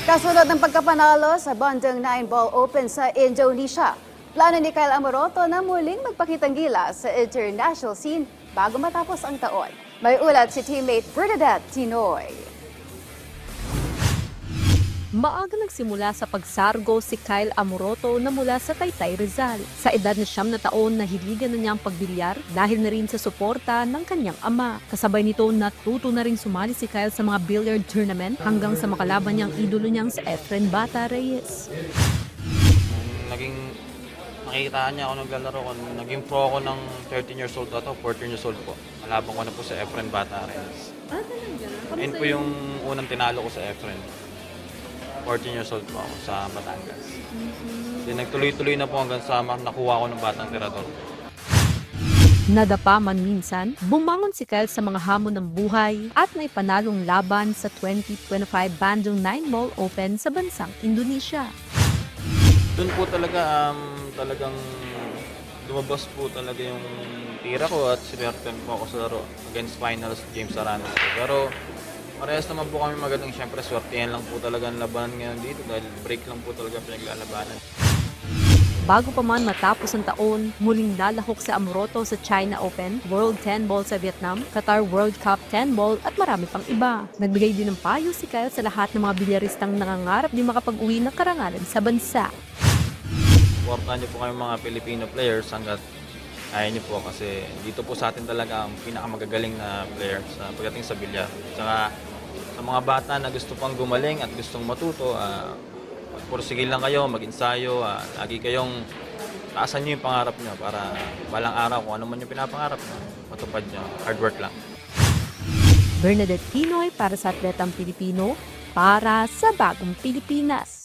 Kasunod ng pagkapanalo sa Bandung 9-Ball Open sa Indonesia, plano ni Kyle Amoroto na muling magpakitang gilas sa international scene bago matapos ang taon. May ulat si teammate Bernadette Tinoy. Maaga nagsimula sa pagsargo si Kyle Amoroto na mula sa Taytay, Rizal. Sa edad na 9 na taon, nahiligan na niya ang pagbilyar dahil na rin sa suporta ng kanyang ama. Kasabay nito, natuto na rin sumali si Kyle sa mga billiard tournament hanggang sa makalaban niyang idolo niyang sa Efren Bata Reyes. Nakikitaan niya ako naglalaro ko. Naging pro ako ng 13 years old ata, 14 years old po. Malabang ko na po sa Efren Bata Reyes. Talaga? Yun po yung unang tinalo ko sa Efren. 14 years old po ako sa Batangas. Then nagtuloy-tuloy na po hanggang sa nakuha ko ng Batang Tirador. Nadapa man minsan, bumangon si Kyle sa mga hamon ng buhay at naipanalong laban sa 2025 Bandung 9-Ball Open sa bansang Indonesia. Doon po talagang lumabas po talaga yung tira ko at sinerten po ako sa laro against finals James Aranas. Pero parehas naman po kami magandang, siyempre swertihan lang po talaga ang labanan ngayon dito dahil break lang po talaga pinaglalabanan. Bago pa man matapos ang taon, muling lalahok si Amoroto sa China Open, World 10-Ball sa Vietnam, Qatar World Cup 10-Ball at marami pang iba. Nagbigay din ng payo si Kyle sa lahat ng mga bilyaristang nangangarap din makapag-uwi ng karangalan sa bansa. Suportahan niyo po kayong mga Filipino players hanggat ayaw niyo po kasi dito po sa atin talaga ang pinakamagagaling na players pagdating sa bilyar. Tsaka sa mga bata na gusto pang gumaling at gustong matuto, magpursigil lang kayo, mag-ensayo, lagi kayong taasan niyo yung pangarap niyo para balang araw kung ano man yung pinapangarap niyo, matupad niyo. Hard work lang. Bernadette Tinoy para sa Atletang Pilipino, para sa Bagong Pilipinas.